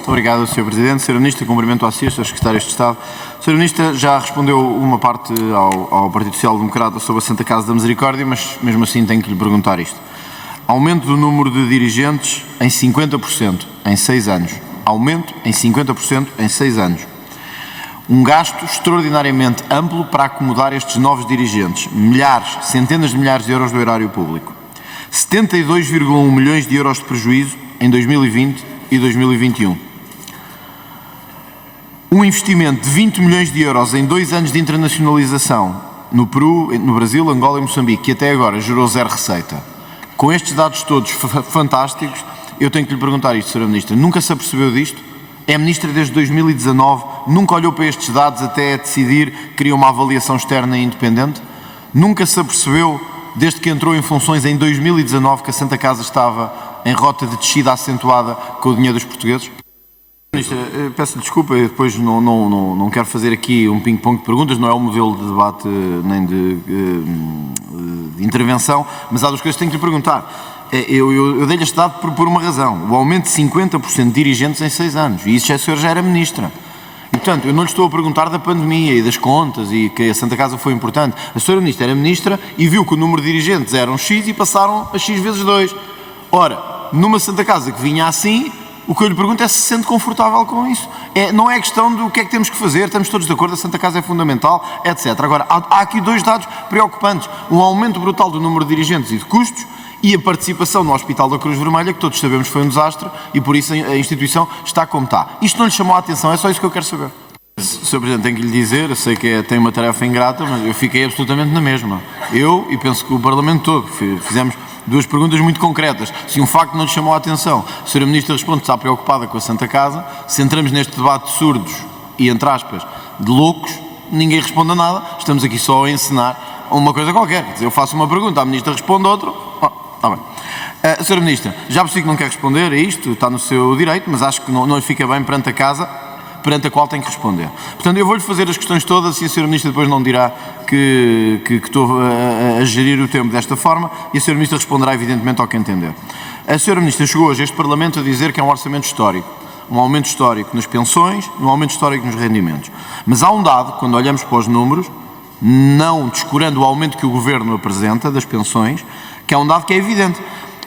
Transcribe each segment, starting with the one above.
Obrigado, Sr. Presidente. Sr. Ministro, cumprimento a si, Sr. Secretário de Estado. Sr. Ministro, já respondeu uma parte ao Partido Social Democrata sobre a Santa Casa da Misericórdia, mas mesmo assim tenho que lhe perguntar isto. Aumento do número de dirigentes em 50% em 6 anos. Aumento em 50% em 6 anos. Um gasto extraordinariamente amplo para acomodar estes novos dirigentes. Milhares, centenas de milhares de euros do erário público. 72,1 milhões de euros de prejuízo em 2020 e 2021. Um investimento de 20 milhões de euros em 2 anos de internacionalização no Peru, no Brasil, Angola e Moçambique, que até agora gerou zero receita. Com estes dados todos fantásticos, eu tenho que lhe perguntar isto, Sra. Ministra. Nunca se apercebeu disto? É Ministra desde 2019, nunca olhou para estes dados até decidir que queria uma avaliação externa e independente? Nunca se apercebeu, desde que entrou em funções em 2019, que a Santa Casa estava em rota de descida acentuada com o dinheiro dos portugueses? Ministra, peço desculpa, eu depois não quero fazer aqui um ping-pong de perguntas, não é um modelo de debate nem de intervenção, mas há duas coisas que tenho que lhe perguntar. Eu dei-lhe este dado por uma razão, o aumento de 50% de dirigentes em 6 anos, e isso a senhora já era Ministra. E, portanto, eu não lhe estou a perguntar da pandemia e das contas e que a Santa Casa foi importante. A senhora Ministra era Ministra e viu que o número de dirigentes eram X e passaram a X vezes 2. Ora, numa Santa Casa que vinha assim, o que eu lhe pergunto é se se sente confortável com isso. Não é questão do que é que temos que fazer, estamos todos de acordo, a Santa Casa é fundamental, etc. Agora, há aqui 2 dados preocupantes. Um aumento brutal do número de dirigentes e de custos e a participação no Hospital da Cruz Vermelha, que todos sabemos foi um desastre e por isso a instituição está como está. Isto não lhe chamou a atenção, é só isso que eu quero saber. Sr. Presidente, tenho que lhe dizer, eu sei que tem uma tarefa ingrata, mas eu fiquei absolutamente na mesma. Eu, e penso que o Parlamento todo, fizemos 2 perguntas muito concretas. Se um facto não lhe chamou a atenção, a Sra. Ministra responde que está preocupada com a Santa Casa. Se entramos neste debate de surdos e, entre aspas, de loucos, ninguém responde a nada. Estamos aqui só a encenar uma coisa qualquer. Quer dizer, eu faço uma pergunta, a Ministra responde outra. Está bem. Sra. Ministra, já percebi que não quer responder a isto, está no seu direito, mas acho que não lhe fica bem perante a Casa, perante a qual tem que responder. Portanto, eu vou-lhe fazer as questões todas e a Sra. Ministra depois não dirá que estou a gerir o tempo desta forma e a Sra. Ministra responderá evidentemente ao que entender. A Sra. Ministra chegou hoje a este Parlamento a dizer que é um orçamento histórico. Um aumento histórico nas pensões, um aumento histórico nos rendimentos. Mas há um dado, quando olhamos para os números, não descurando o aumento que o Governo apresenta das pensões, que é um dado que é evidente,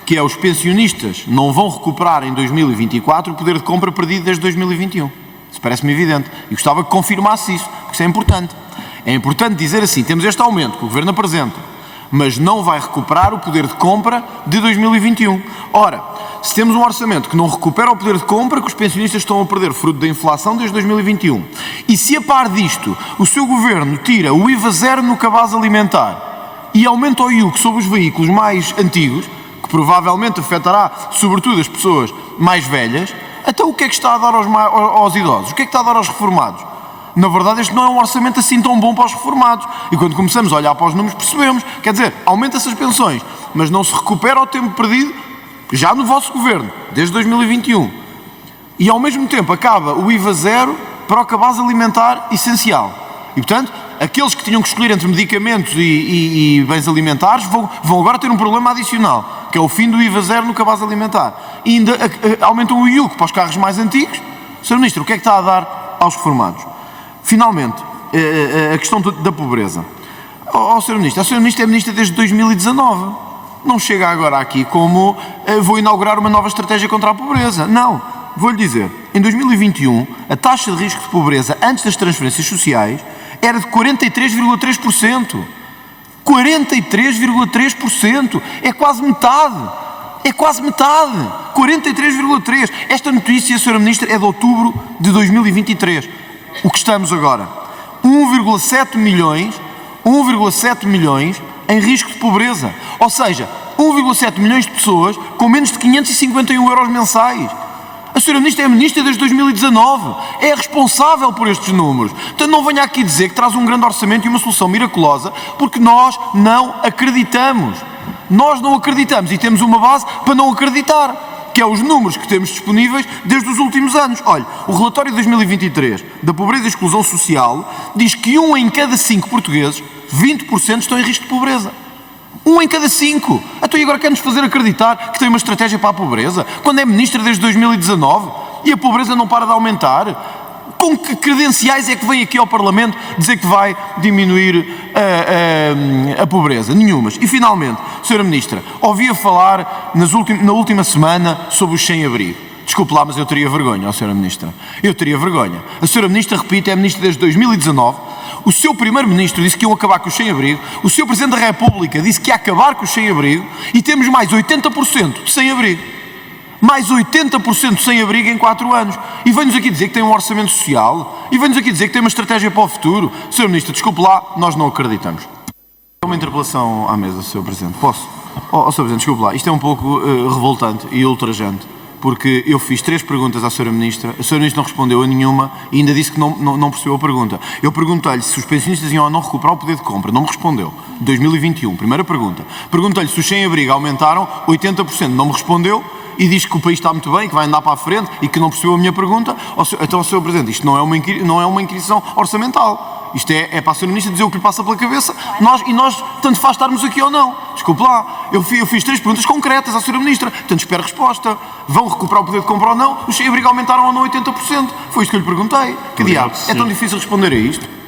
que é os pensionistas não vão recuperar em 2024 o poder de compra perdido desde 2021. Isso parece-me evidente. E gostava que confirmasse isso, porque isso é importante. É importante dizer assim, temos este aumento que o Governo apresenta, mas não vai recuperar o poder de compra de 2021. Ora, se temos um orçamento que não recupera o poder de compra que os pensionistas estão a perder fruto da inflação desde 2021, e se a par disto o seu Governo tira o IVA zero no cabaz alimentar e aumenta o IUC sobre os veículos mais antigos, que provavelmente afetará sobretudo as pessoas mais velhas, então o que é que está a dar aos idosos? O que é que está a dar aos reformados? Na verdade, este não é um orçamento assim tão bom para os reformados. E quando começamos a olhar para os números percebemos, quer dizer, aumenta-se as pensões, mas não se recupera o tempo perdido já no vosso Governo, desde 2021. E ao mesmo tempo acaba o IVA zero para o cabaz alimentar essencial. E portanto, aqueles que tinham que escolher entre medicamentos e bens alimentares vão agora ter um problema adicional, que é o fim do IVA zero no cabaz alimentar. E ainda aumentam o IUC para os carros mais antigos. Sr. Ministro, o que é que está a dar aos reformados? Finalmente, a questão da pobreza. Sr. Ministro, a Sra. Ministra é Ministra desde 2019. Não chega agora aqui como vou inaugurar uma nova estratégia contra a pobreza. Não. Vou-lhe dizer, em 2021, a taxa de risco de pobreza antes das transferências sociais era de 43,3%. 43,3%. É quase metade. É quase metade. 43,3%. Esta notícia, Sra. Ministra, é de outubro de 2023. O que estamos agora? 1,7 milhões em risco de pobreza. Ou seja, 1,7 milhões de pessoas com menos de 551 euros mensais. A Sra. Ministra é Ministra desde 2019. É responsável por estes números. Portanto, não venha aqui dizer que traz um grande orçamento e uma solução miraculosa, porque nós não acreditamos. Nós não acreditamos e temos uma base para não acreditar, que é os números que temos disponíveis desde os últimos anos. Olha, o relatório de 2023 da pobreza e exclusão social diz que 1 em cada 5 portugueses, 20%, estão em risco de pobreza. 1 em cada 5. Então e agora quer-nos fazer acreditar que tem uma estratégia para a pobreza? Quando é Ministra desde 2019? e a pobreza não para de aumentar. Com que credenciais é que vem aqui ao Parlamento dizer que vai diminuir a pobreza? Nenhumas. E finalmente, Sra. Ministra, ouvia falar na última semana sobre os sem-abrigo. Desculpe lá, mas eu teria vergonha, Sra. Ministra. Eu teria vergonha. A Sra. Ministra, repito, é Ministra desde 2019. O seu Primeiro-Ministro disse que iam acabar com os sem-abrigo. O seu Presidente da República disse que ia acabar com os sem-abrigo. E temos mais 80% de sem-abrigo. Mais 80% de sem-abrigo em 4 anos. E vem-nos aqui dizer que tem um orçamento social. E vem-nos aqui dizer que tem uma estratégia para o futuro. Sr. Ministro, desculpe lá, nós não acreditamos. É uma interpelação à mesa, Sr. Presidente. Posso? Sr. Presidente, desculpe lá. Isto é um pouco revoltante e ultrajante. Porque eu fiz 3 perguntas à Sra. Ministra, a Sra. Ministra não respondeu a nenhuma e ainda disse que não percebeu a pergunta. Eu perguntei-lhe se os pensionistas iam ou não recuperar o poder de compra, não me respondeu. 2021, primeira pergunta. Perguntei-lhe se os sem-abrigo aumentaram 80%, não me respondeu e diz que o país está muito bem, que vai andar para a frente e que não percebeu a minha pergunta. Então, Sr. Presidente, isto não é uma inquisição orçamental. Isto é para a Sra. Ministra dizer o que lhe passa pela cabeça e nós, tanto faz estarmos aqui ou não. Desculpe lá, eu fiz 3 perguntas concretas à Sra. Ministra, portanto espero resposta. Vão recuperar o poder de compra ou não? Os sem-abrigo aumentaram ou não 80%? Foi isto que eu lhe perguntei. Que diabo? É tão difícil responder a isto?